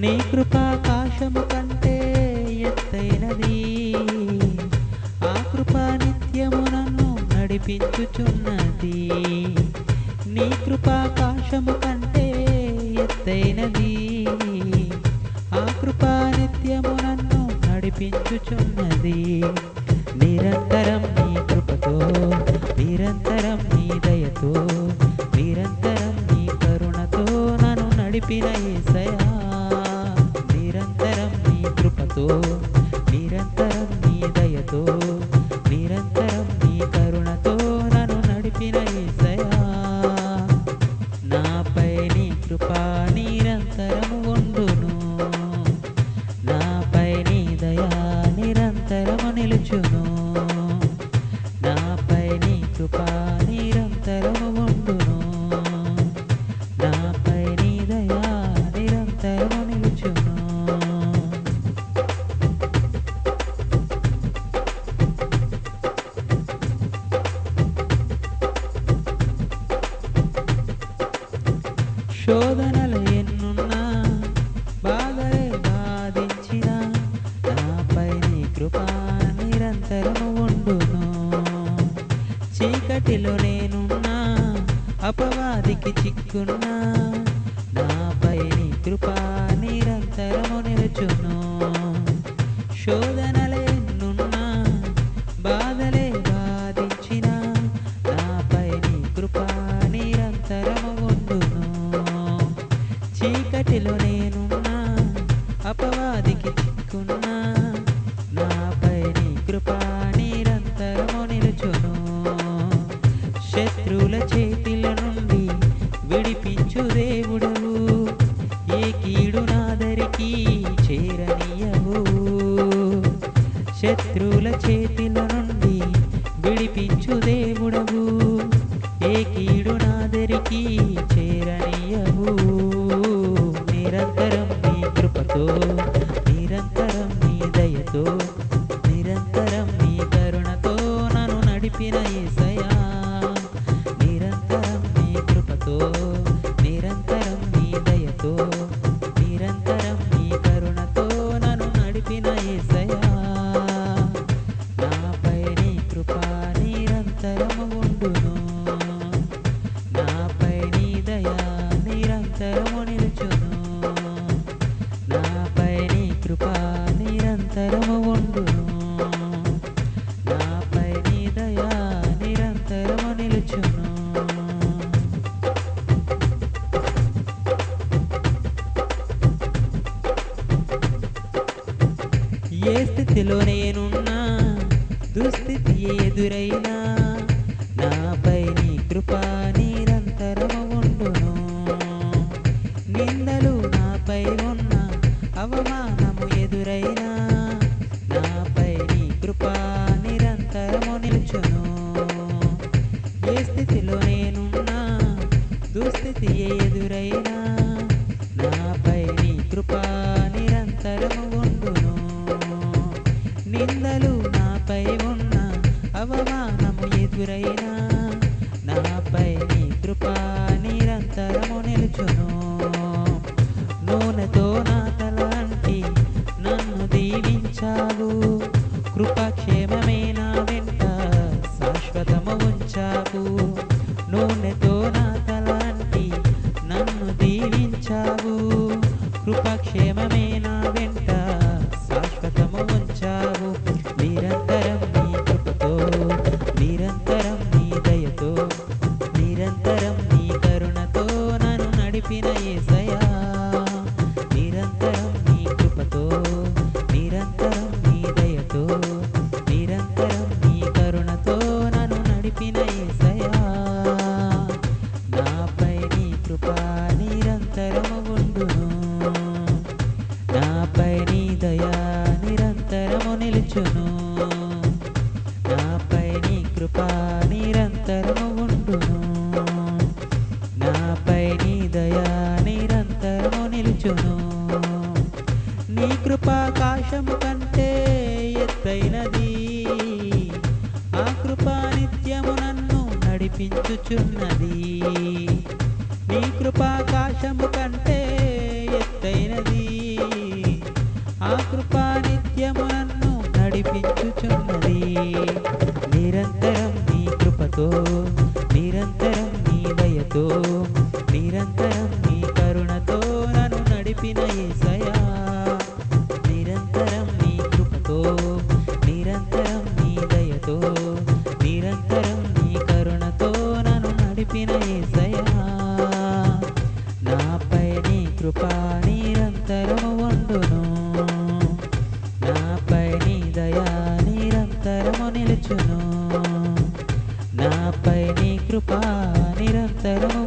నీ కృపాకాశము కంటే ఎత్తైనది, ఆ కృపా నిత్యము నన్ను నడిపించుచున్నది. నీ కృపాకాశము కంటే ఎత్తైనది, ఆ కృపా నిత్యము నన్ను నడిపించుచున్నది. నిరంతరం నీ కృపతో, నిరంతరం నీ దయతో, నిరంతరం నీ కరుణతో నన్ను నడిపిన యేసయ్యా. నిరంతరం నీ కృపతో, నిరంతరం నీ దయతో, నిరంతరం నీ కరుణతో నన్ను నడిపిన యేసయ్యా. నాపై నీ కృప నిరంతరము ఉండును, నాపై నీ దయా నిరంతరము నిలుచును, నాపై నీ కృప నిరంతరము ఉండును, నాపై నీ దయా నిరంతరము నిలుచును. శోధనలు ఎన్నున్నా, బాధలే బాధించిన, నాపై నీ కృప నిరంతరము ఉండును. చీకటిలో నేనున్నా, అపవాదికి చిక్కున్నా, నాపై నీ కృప నిరంతరము నిలుచును. శోధనలే ఎన్నున్నా, బాధలే బాధించిన, నాపై నీ కృప నిరంతరము ఉండును. చీకటిలో నేనున్నా, అపవాదికి చిక్కున్నా, నాపై నీ కృప నిరంతరము నిలుచును. శత్రువుల చేతిల నుండి విడిపించు దేవుడవు, ఏ కీడు నాదరికి చేరనీయవు. శత్రువుల చేతిల నుండి విడిపించు దేవుడవు, ఏ కీడు నాదరికి చేరనీయవు. నిరంతరం నీ కృపతో, నిరంతరం నీ దయతో, నిరంతరం నీ కరుణతో నన్ను నడిపిన యేసయ్యా. నిరంతరం నీ కృపతో, నిరంతరం నీ దయతో, నిరంతరం నీ కరుణతో నన్ను నడిపిన యేసయ్యా. నాపై నీ కృప నిరంతరము ఉండును, నాపై నీ దయా నిరంతరము నిలుచును, నాపై నీ కృప నిరంతరము ఉండును, నాపై నీ దయా నిరంతరము నిలుచును. ఏ స్థితిలో నేనున్నా, దుస్థితి ఎదురైనా, నాపై నీ కృప నిరంతరము ఉండును. నిందలు నాపై ఉన్న, అవమానము ఎదురైనా, నాపై నీ కృప నిరంతరము నిలుచును. ఏ స్థితిలో నేనున్నా, దుస్థితి ఎదురైనా, నాపై నీ కృప నిరంతరము ఉండును. నిందలు నాపై ఉన్న, అవమానము ఎదురైనా, నాపై నీ కృప నిరంతరము నిలుచును. నూనెతో నా తల అంటి నన్ను దీవించావు, కృపాక్షేమమే నా వెంట శాశ్వతము ఉంచావు. నూనెతో నా తల అంటి నన్ను దీవించావు, కృపాక్షేమమే నా వెంట శాశ్వతము ఉంచావు. నిరంతరం నీ కృపతో, నిరంతరం నీ దయతో, నిరంతరం నీ కరుణతో నన్ను నడిపిన యేసయ్యా. నిరంతరం నీ కృపతో, నిరంతరం నీ దయతో, నిరంతరం నీ కరుణతో నన్ను నడిపిన యేసయ్యా. నాపై నీ కృప నిరంతరము ఉండును, నాపై నీ దయా నిరంతరము నిలుచును, నాపై నీ కృప నిరంతరము ఉండును, నాపై నీ దయా నిరంతరము నిలుచును. నీ కృపాకాశము కంటే ఎత్తైనది, ఆ కృపా నిత్యము నన్ను నడిపించుచున్నది. నీ కృపాకాశము కంటే ఎత్తైనది, కృపా నిత్యము నన్ను నడిపించుచున్నది. నిరంతరం నీ కృపతో, నిరంతరం నీ దయతో, నిరంతరం నీ కరుణతో నన్ను నడిపిన యేసయ్యా. నిరంతరం నీ కృపతో, నిరంతరం నీ దయతో, నిరంతరం నీ కరుణతో నన్ను నడిపిన యేసయ్యా. నాపై నీ కృప నిరంతరము ఉండును, నాపై నీ దయా నిరంతరము నిలుచును, నాపై నీ కృప నిరంతరము